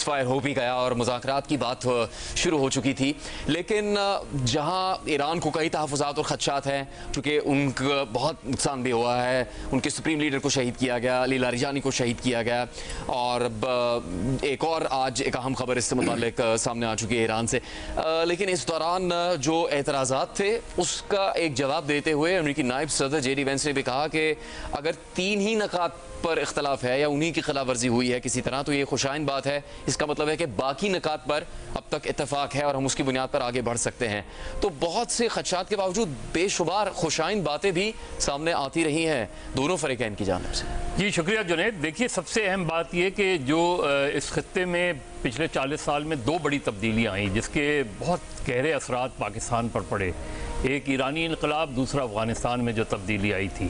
Fire हो भी गया और मुज़ाकरात की बात शुरू हो चुकी थी, लेकिन जहाँ ईरान को कई तहफ़्फ़ुज़ात और ख़दशात हैं, चूँकि उनका बहुत नुकसान भी हुआ है, उनके सुप्रीम लीडर को शहीद किया गया, अली लारिजानी को शहीद किया गया, और एक और आज एक अहम खबर इससे मुताल्लिक सामने आ चुकी है ईरान से। लेकिन इस दौरान जो एतराज़ात थे उसका एक जवाब देते हुए अमेरिकी नायब सदर जेडी वेंस ने भी कहा कि अगर 3 ही नकात पर इख्तलाफ है या उन्हीं की खिलाफ वर्जी हुई है किसी तरह, तो ये खुशाइन बात है। इसका मतलब है कि बाकी नकात पर अब तक इत्तफाक है और हम उसकी बुनियाद पर आगे बढ़ सकते हैं। तो बहुत से खदशात के बावजूद बेशुमार खुशाइन बातें भी सामने आती रही हैं दोनों फरीकैन की जानिब से। जी शुक्रिया जुनैद। देखिए, सबसे अहम बात यह कि जो इस खत्ते में पिछले 40 साल में 2 बड़ी तब्दीलियाँ आई जिसके बहुत गहरे असरात पाकिस्तान पर पड़े। एक ईरानी इनकलाब, दूसरा अफ़गानिस्तान में जो तब्दीली आई थी,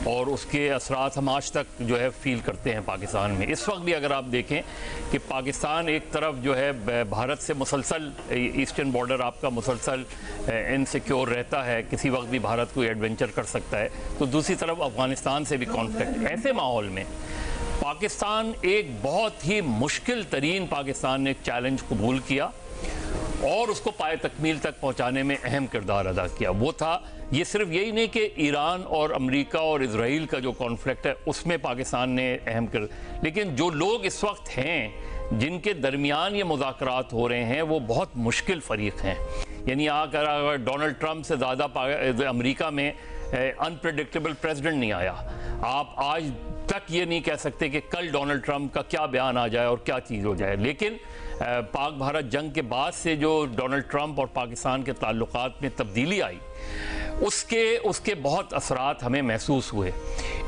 और उसके असरात हम आज तक जो है फ़ील करते हैं पाकिस्तान में। इस वक्त भी अगर आप देखें कि पाकिस्तान एक तरफ जो है भारत से मुसलसल ईस्टर्न बॉर्डर आपका मुसलसल इनसिक्योर रहता है, किसी वक्त भी भारत कोई एडवेंचर कर सकता है, तो दूसरी तरफ अफ़गानिस्तान से भी कॉन्फ्लिक्ट। ऐसे माहौल में पाकिस्तान एक बहुत ही मुश्किल तरीन पाकिस्तान ने एक चैलेंज कबूल किया और उसको पाए तकमील तक पहुंचाने में अहम किरदार अदा किया। वो था, ये सिर्फ यही नहीं कि ईरान और अमेरिका और इजराइल का जो कॉन्फ्लिक्ट है उसमें पाकिस्तान ने अहम कर, लेकिन जो लोग इस वक्त हैं जिनके दरमियान ये मुज़ाकरात हो रहे हैं वो बहुत मुश्किल फरीक हैं। यानी अगर डोनाल्ड ट्रंप से ज़्यादा अमेरिका में अनप्रेडिक्टेबल प्रेसिडेंट नहीं आया। आप आज तक ये नहीं कह सकते कि कल डोनाल्ड ट्रंप का क्या बयान आ जाए और क्या चीज़ हो जाए। लेकिन पाक भारत जंग के बाद से जो डोनाल्ड ट्रंप और पाकिस्तान के ताल्लुकात में तब्दीली आई, उसके बहुत असरात हमें महसूस हुए।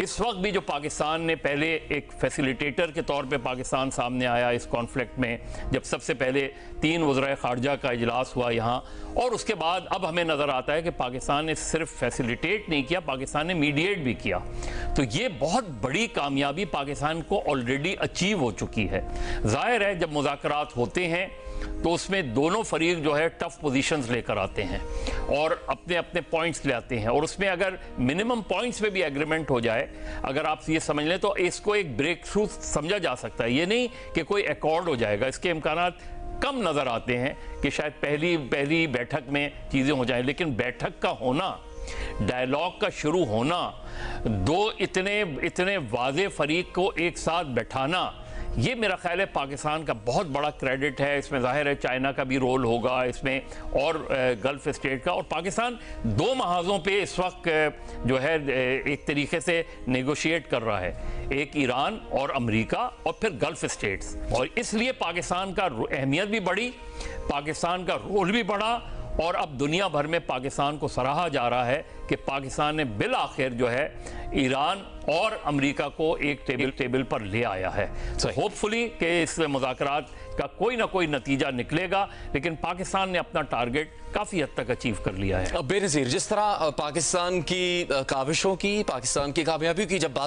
इस वक्त भी जो पाकिस्तान ने पहले एक फैसिलिटेटर के तौर पे पाकिस्तान सामने आया इस कॉन्फ्लिक्ट में, जब सबसे पहले 3 वज़राए ख़ारजा का इजलास हुआ यहाँ, और उसके बाद अब हमें नज़र आता है कि पाकिस्तान ने सिर्फ फैसिलिटेट नहीं किया, पाकिस्तान ने मीडिएट भी किया। तो ये बहुत बड़ी कामयाबी पाकिस्तान को ऑलरेडी अचीव हो चुकी है। ज़ाहिर है जब मुज़ाकरात होते हैं तो उसमें दोनों फरीक जो है टफ पोजीशंस लेकर आते हैं और अपने अपने पॉइंट्स ले आते हैं, और उसमें अगर मिनिमम पॉइंट्स पे भी एग्रीमेंट हो जाए, अगर आप ये समझ लें तो इसको एक ब्रेक थ्रू समझा जा सकता है। ये नहीं कि कोई एकॉर्ड हो जाएगा, इसके इम्कानात कम नज़र आते हैं कि शायद पहली बैठक में चीज़ें हो जाएं। लेकिन बैठक का होना, डायलॉग का शुरू होना, 2 इतने वाज़े फरीक को एक साथ बैठाना, ये मेरा ख्याल है पाकिस्तान का बहुत बड़ा क्रेडिट है। इसमें ज़ाहिर है चाइना का भी रोल होगा इसमें, और गल्फ़ स्टेट का। और पाकिस्तान 2 महाज़ों पे इस वक्त जो है एक तरीके से नेगोशिएट कर रहा है, एक ईरान और अमेरिका और फिर गल्फ़ स्टेट्स। और इसलिए पाकिस्तान का अहमियत भी बढ़ी, पाकिस्तान का रोल भी बढ़ा, और अब दुनिया भर में पाकिस्तान को सराहा जा रहा है कि पाकिस्तान ने बिल आखिर जो है ईरान और अमेरिका को एक टेबल पर ले आया है। तो होपफुली कि इस मुज़ाकरात का कोई ना कोई नतीजा निकलेगा, लेकिन पाकिस्तान ने अपना टारगेट काफ़ी हद तक अचीव कर लिया है। बेनज़ीर, जिस तरह पाकिस्तान की काविशों की, पाकिस्तान की कामयाबियों की जब बात